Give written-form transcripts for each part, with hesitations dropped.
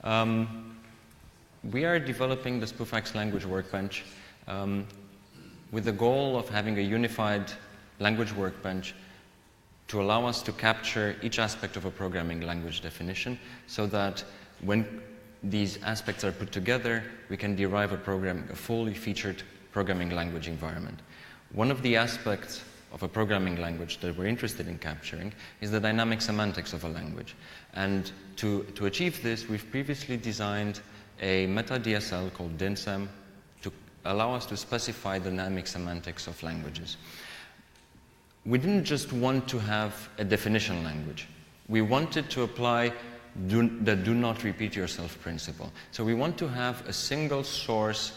We are developing the SpoofX language workbench with the goal of having a unified language workbench to allow us to capture each aspect of a programming language definition so that when these aspects are put together, we can derive a fully featured programming language environment. One of the aspects of a programming language that we're interested in capturing is the dynamic semantics of a language. And to achieve this, we've previously designed a meta DSL called DynSem to allow us to specify dynamic semantics of languages. We didn't just want to have a definition language. We wanted to apply the do not repeat yourself principle. So we want to have a single source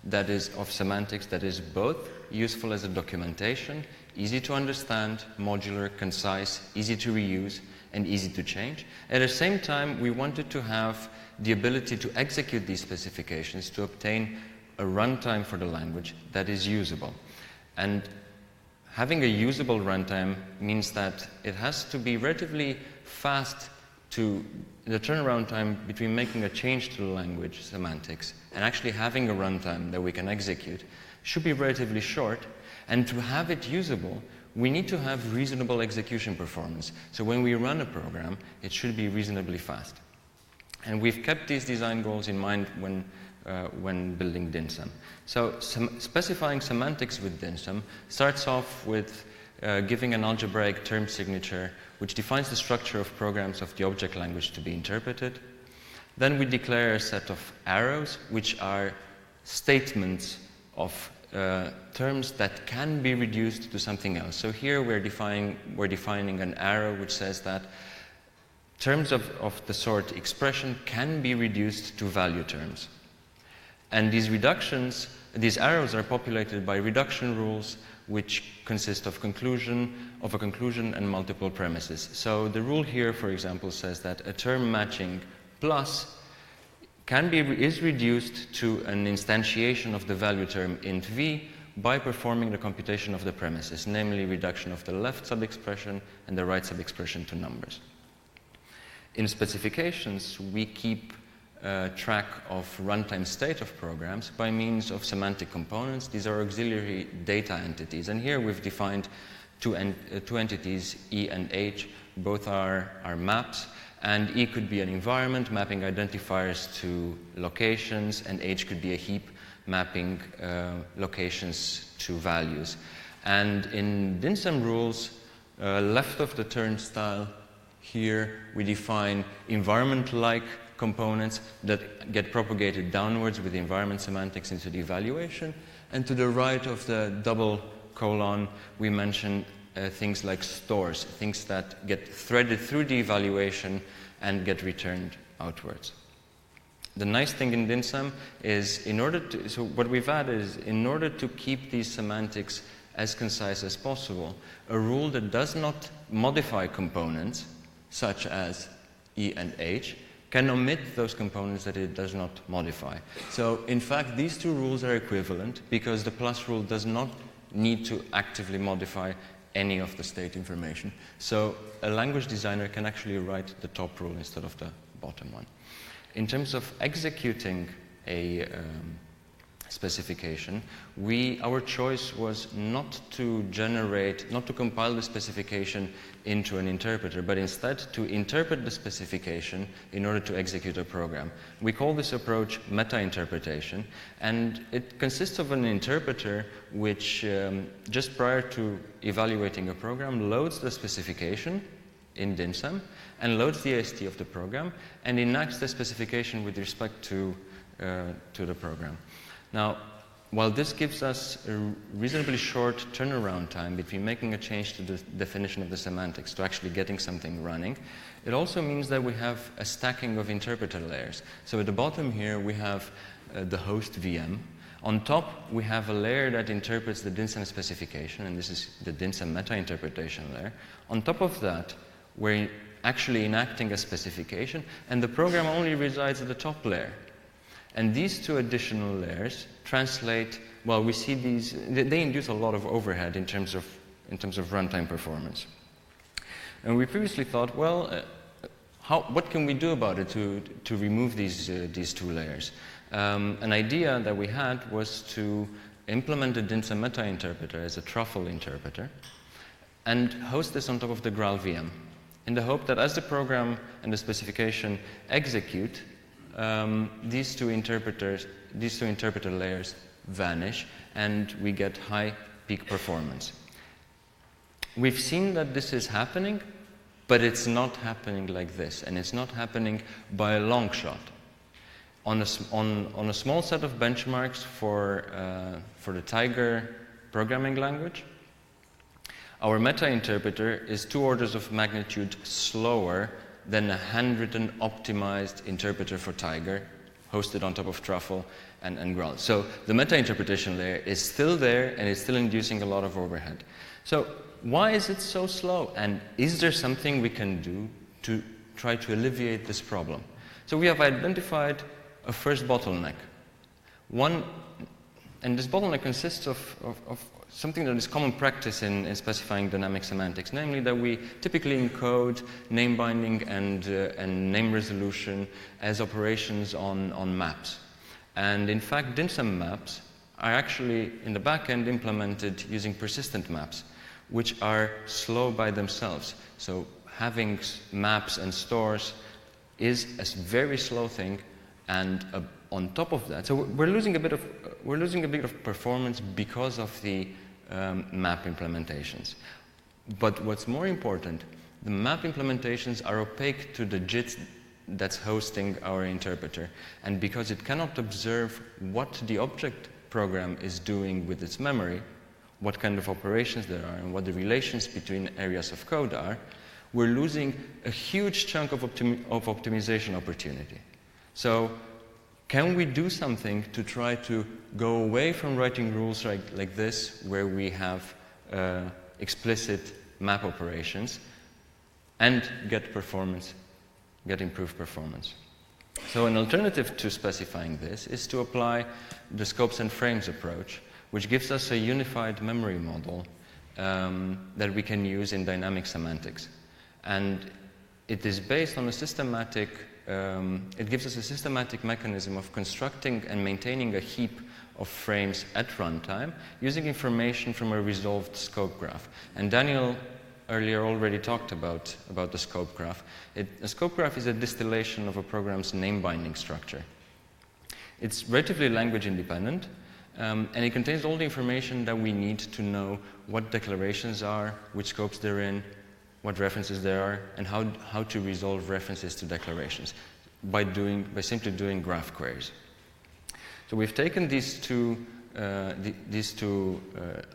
that is of semantics that is both useful as a documentation, easy to understand, modular, concise, easy to reuse, and easy to change. At the same time, we wanted to have the ability to execute these specifications to obtain a runtime for the language that is usable. And having a usable runtime means that it has to be relatively fast to the turnaround time between making a change to the language semantics and actually having a runtime that we can execute should be relatively short. And to have it usable, we need to have reasonable execution performance. So when we run a program, it should be reasonably fast. And we've kept these design goals in mind when building DynSem. So specifying semantics with DynSem starts off with giving an algebraic term signature which defines the structure of programs of the object language to be interpreted. Then we declare a set of arrows which are statements of terms that can be reduced to something else. So here we're defining an arrow which says that terms of the sort expression can be reduced to value terms. And these arrows are populated by reduction rules which consist of a conclusion and multiple premises. So the rule here, for example, says that a term matching plus is reduced to an instantiation of the value term int v by performing the computation of the premises, namely reduction of the left sub-expression and the right sub-expression to numbers. In specifications, we keep track of runtime state of programs by means of semantic components. These are auxiliary data entities. And here we've defined two entities, E and H. Both are maps. And E could be an environment mapping identifiers to locations, and H could be a heap mapping locations to values. And in DynSem rules, left of the turnstile, here we define environment-like components that get propagated downwards with the environment semantics into the evaluation. And to the right of the double colon, we mention things like stores, things that get threaded through the evaluation and get returned outwards. The nice thing in DynSem is what we've added is in order to keep these semantics as concise as possible, a rule that does not modify components, such as E and H, can omit those components that it does not modify. So in fact, these two rules are equivalent because the plus rule does not need to actively modify any of the state information. So a language designer can actually write the top rule instead of the bottom one. In terms of executing a specification, our choice was not to compile the specification into an interpreter, but instead to interpret the specification in order to execute a program. We call this approach MetaInterpretation, and it consists of an interpreter which, just prior to evaluating a program, loads the specification in DynSem and loads the AST of the program and enacts the specification with respect to the program. Now, while this gives us a reasonably short turnaround time between making a change to the definition of the semantics to actually getting something running, it also means that we have a stacking of interpreter layers. So at the bottom here, we have the host VM. On top, we have a layer that interprets the DynSem specification, and this is the DynSem meta-interpretation layer. On top of that, we're actually enacting a specification, and the program only resides at the top layer. And these two additional layers translate, well, we see these, they induce a lot of overhead in terms of runtime performance. And we previously thought, well, what can we do about it to remove these two layers? An idea that we had was to implement the DynSem MetaInterpreter as a Truffle interpreter and host this on top of the Graal VM, in the hope that as the program and the specification execute, these two interpreter layers vanish and we get high peak performance. We've seen that this is happening, but it's not happening like this, and it's not happening by a long shot. On a small set of benchmarks for the Tiger programming language, our MetaInterpreter is 2 orders of magnitude slower than a handwritten optimized interpreter for Tiger, hosted on top of Truffle and Graal. So the meta-interpretation layer is still there and it's still inducing a lot of overhead. So why is it so slow? And is there something we can do to try to alleviate this problem? So we have identified a first bottleneck. And this bottleneck consists of something that is common practice in specifying dynamic semantics, namely that we typically encode name binding and name resolution as operations on maps. And in fact, DynSem maps are actually in the back end implemented using persistent maps, which are slow by themselves. So having maps and stores is a very slow thing, and on top of that, so we're losing a bit of performance because of the map implementations. But what's more important, the map implementations are opaque to the JIT that's hosting our interpreter, and because it cannot observe what the object program is doing with its memory, what kind of operations there are, and what the relations between areas of code are, we're losing a huge chunk of optimization opportunity. So can we do something to try to go away from writing rules like this, where we have explicit map operations, and get improved performance? So an alternative to specifying this is to apply the scopes and frames approach, which gives us a unified memory model that we can use in dynamic semantics. And it is based on a systematic, it gives us a systematic mechanism of constructing and maintaining a heap of frames at runtime using information from a resolved scope graph. And Daniel earlier already talked about the scope graph. A scope graph is a distillation of a program's name binding structure. It's relatively language independent, and it contains all the information that we need to know what declarations are, which scopes they're in, what references there are, and how to resolve references to declarations by simply doing graph queries. So we've taken these two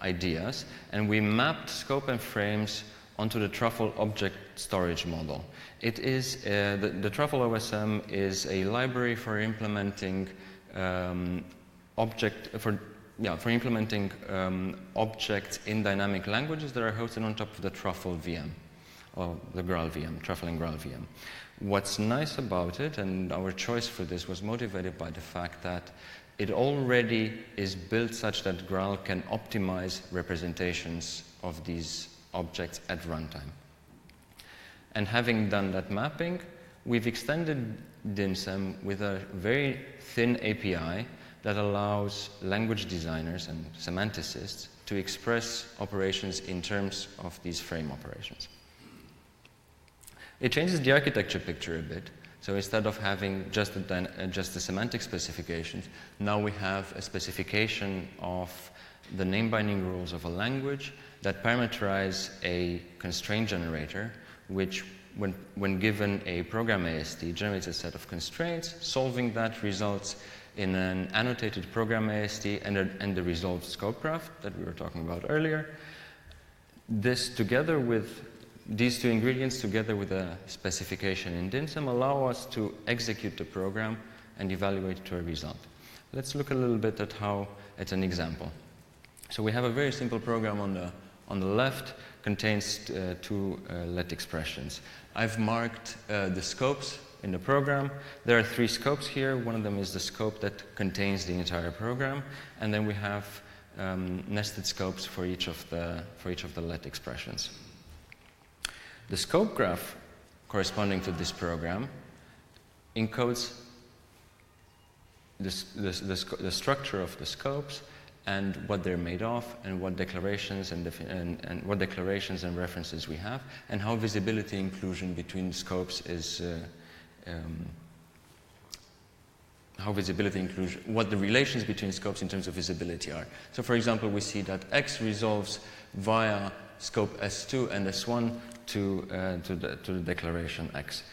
ideas, and we mapped scope and frames onto the Truffle object storage model. It is the Truffle OSM is a library for implementing objects in dynamic languages that are hosted on top of the Truffle VM, or the Graal VM, Truffle and Graal VM. What's nice about it, and our choice for this was motivated by the fact that it already is built such that Graal can optimize representations of these objects at runtime. And having done that mapping, we've extended DynSem with a very thin API that allows language designers and semanticists to express operations in terms of these frame operations. It changes the architecture picture a bit. So instead of having just the semantic specifications, now we have a specification of the name binding rules of a language that parameterize a constraint generator, which when given a program AST generates a set of constraints. Solving that results in an annotated program AST and the resolved scope graph that we were talking about earlier. This together with these two ingredients, together with a specification in DynSem, allow us to execute the program and evaluate it to a result. Let's look a little bit at an example. So we have a very simple program on the left, contains two let expressions. I've marked the scopes in the program. There are 3 scopes here. One of them is the scope that contains the entire program, and then we have nested scopes for each of the let expressions. The scope graph corresponding to this program encodes the structure of the scopes and what they're made of, and what declarations and what declarations and references we have, and how visibility inclusion between scopes is what the relations between scopes in terms of visibility are. So, for example, we see that X resolves via scope S2 and S1 to the declaration X.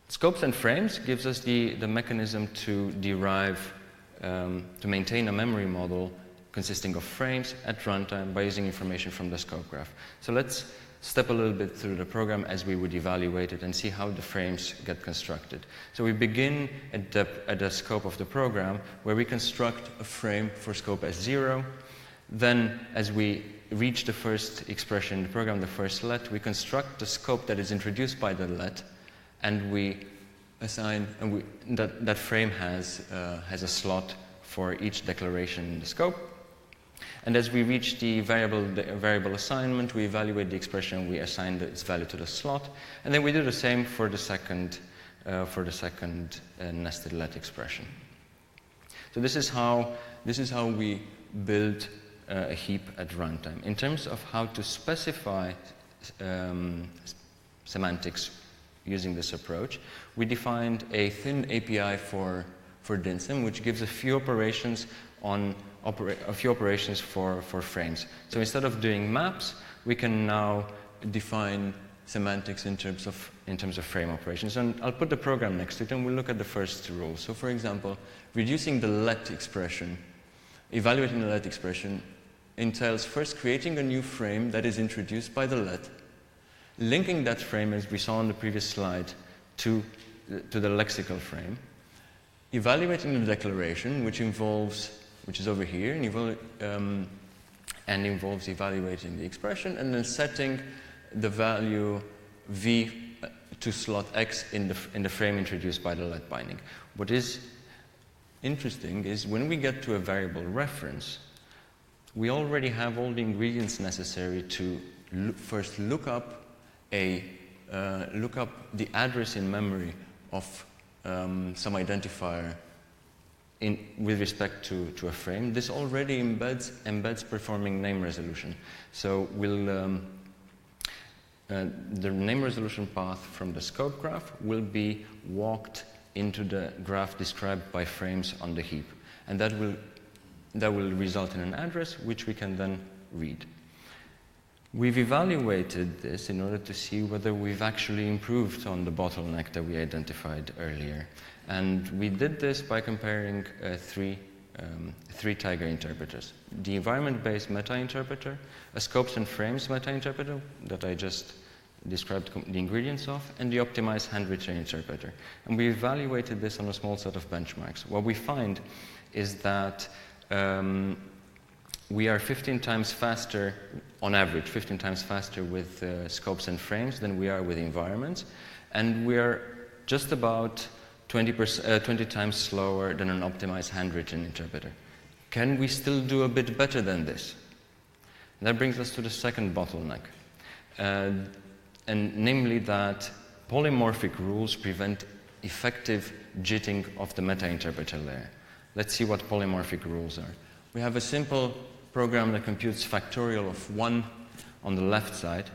Scopes and frames gives us the mechanism to derive, to maintain a memory model consisting of frames at runtime by using information from the scope graph. So let's step a little bit through the program as we would evaluate it and see how the frames get constructed. So we begin at the scope of the program, where we construct a frame for scope S0. Then, as we reach the first expression in the program, the first let, we construct the scope that is introduced by the let, and we assign, and that frame has a slot for each declaration in the scope. And as we reach the variable assignment, we evaluate the expression, we assign its value to the slot, and then we do the same for the second nested let expression. So this is how we build a heap at runtime. In terms of how to specify semantics using this approach, we defined a thin API for DynSem, which gives a few operations for frames. So instead of doing maps, we can now define semantics in terms of frame operations. And I'll put the program next to it, and we'll look at the first rule. So, for example, reducing the let expression, evaluating the let expression, entails first creating a new frame that is introduced by the let, linking that frame, as we saw on the previous slide, to the lexical frame, evaluating the declaration, which is over here, and involves evaluating the expression, and then setting the value v to slot x in the frame introduced by the let binding. What is interesting is when we get to a variable reference, we already have all the ingredients necessary to first look up the address in memory of some identifier with respect to a frame. This already embeds performing name resolution. So the name resolution path from the scope graph will be walked into the graph described by frames on the heap, and that will result in an address which we can then read. We've evaluated this in order to see whether we've actually improved on the bottleneck that we identified earlier. And we did this by comparing three Tiger interpreters: the environment-based MetaInterpreter, a scopes and frames MetaInterpreter that I just described the ingredients of, and the optimized handwritten interpreter. And we evaluated this on a small set of benchmarks. What we find is that we are 15 times faster, on average, 15 times faster with scopes and frames than we are with environments, and we are just about 20 times slower than an optimized handwritten interpreter. Can we still do a bit better than this? And that brings us to the second bottleneck, and namely that polymorphic rules prevent effective jitting of the meta-interpreter layer. Let's see what polymorphic rules are. We have a simple program that computes factorial of 1 on the left side.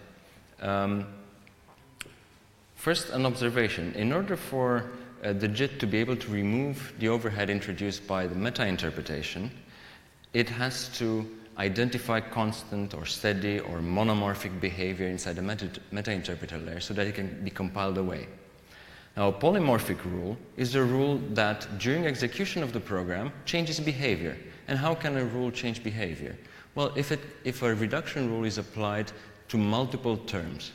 First, an observation. In order for the JIT to be able to remove the overhead introduced by the meta-interpretation, it has to identify constant or steady or monomorphic behavior inside the meta-interpreter layer so that it can be compiled away. Now, a polymorphic rule is a rule that, during execution of the program, changes behavior. And how can a rule change behavior? Well, if a reduction rule is applied to multiple terms.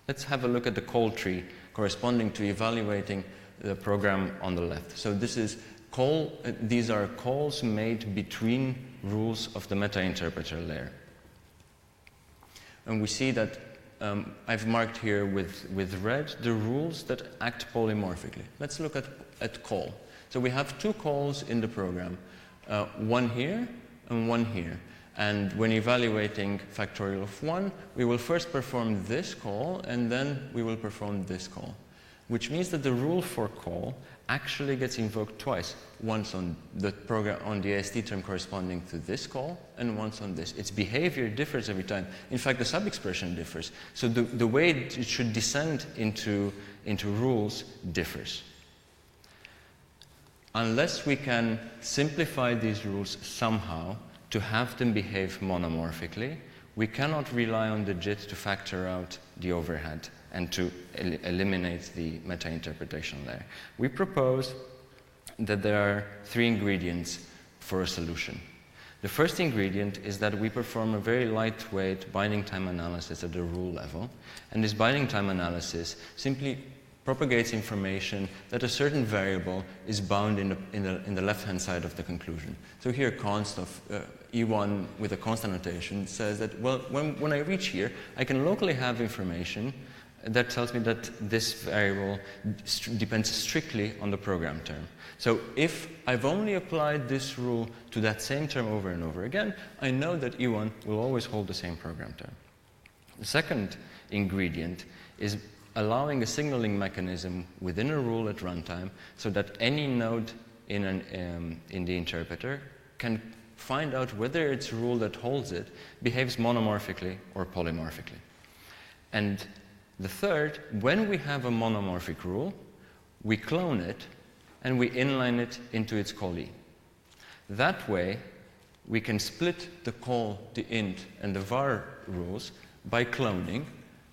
Let's have a look at the call tree corresponding to evaluating the program on the left. So these are calls made between rules of the meta-interpreter layer. And we see that I've marked here with red the rules that act polymorphically. Let's look at call. So we have two calls in the program, one here and one here. And when evaluating factorial of 1, we will first perform this call, and then we will perform this call, which means that the rule for call actually gets invoked twice, once on the program on the AST term corresponding to this call, and once on this. Its behavior differs every time. In fact, the sub-expression differs. So the way it should descend into rules differs. Unless we can simplify these rules somehow to have them behave monomorphically, we cannot rely on the JIT to factor out the overhead and to eliminate the meta-interpretation layer. We propose that there are 3 ingredients for a solution. The first ingredient is that we perform a very lightweight binding time analysis at the rule level, and this binding time analysis simply propagates information that a certain variable is bound in the left-hand side of the conclusion. So here const of E1 with a const annotation says that, well, when I reach here, I can locally have information that tells me that this variable depends strictly on the program term. So if I've only applied this rule to that same term over and over again, I know that E1 will always hold the same program term. The second ingredient is allowing a signaling mechanism within a rule at runtime so that any node in the interpreter can find out whether its rule that holds it behaves monomorphically or polymorphically. And the third, when we have a monomorphic rule, we clone it and we inline it into its callee. That way, we can split the call, the int, and the var rules by cloning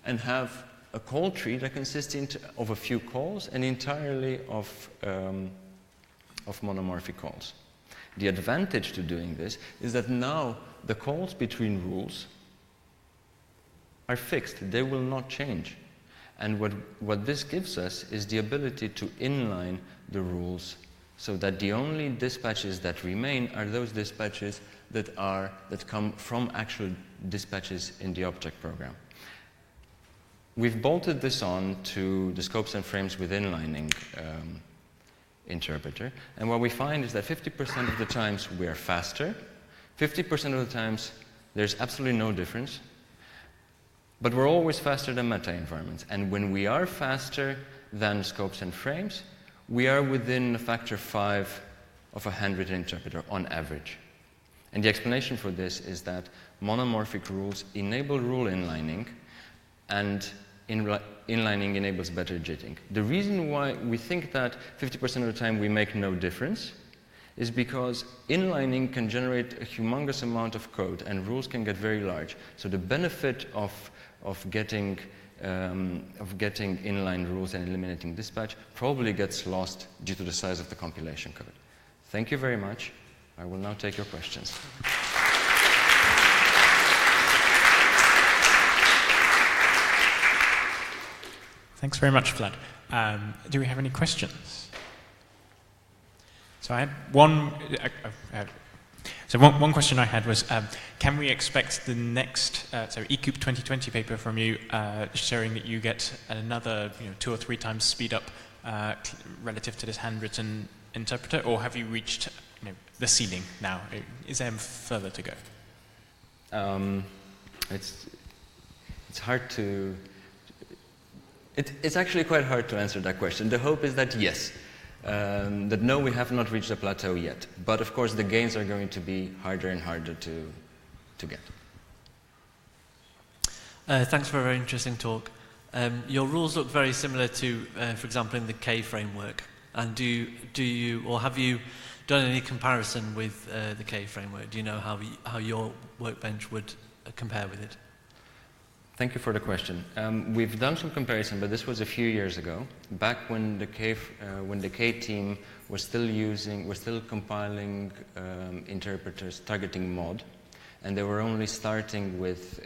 and have a call tree that consists of a few calls and entirely of monomorphic calls. The advantage to doing this is that now the calls between rules are fixed. They will not change. And what this gives us is the ability to inline the rules so that the only dispatches that remain are those dispatches that come from actual dispatches in the object program. We've bolted this on to the scopes and frames with inlining interpreter, and what we find is that 50% of the times we are faster, 50% of the times there's absolutely no difference, but we're always faster than meta environments. And when we are faster than scopes and frames, we are within a factor 5 of a handwritten interpreter on average. And the explanation for this is that monomorphic rules enable rule inlining, and inlining enables better jitting. The reason why we think that 50% of the time we make no difference is because inlining can generate a humongous amount of code and rules can get very large. So the benefit of getting inline rules and eliminating dispatch probably gets lost due to the size of the compilation code. Thank you very much. I will now take your questions. Thanks very much, Vlad. Do we have any questions? So I had one. One question I had was, can we expect the next ECOOP 2020 paper from you showing that you get another 2 or 3 times speed up relative to this handwritten interpreter, or have you reached the ceiling now? Is there further to go? It's hard to. It's actually quite hard to answer that question. The hope is that yes. That no, we have not reached a plateau yet. But of course, the gains are going to be harder and harder to get. Thanks for a very interesting talk. Your rules look very similar to, for example, in the K framework. And do you, or have you done any comparison with the K framework? Do you know how your workbench would compare with it? Thank you for the question. We've done some comparison, but this was a few years ago, back when the K team was still compiling interpreters targeting mod, and they were only starting with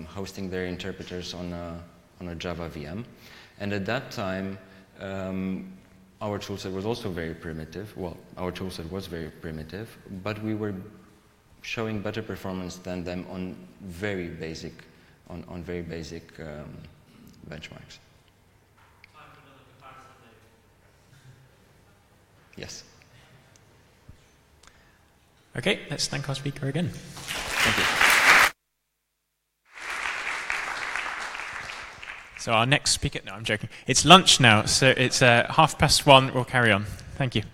hosting their interpreters on a Java VM. And at that time, our toolset was also very primitive. Well, our toolset was very primitive, but we were showing better performance than them on very basic benchmarks. Yes. Okay, let's thank our speaker again. Thank you. So our next speaker, no, I'm joking. It's lunch now, so it's 1:30. We'll carry on. Thank you.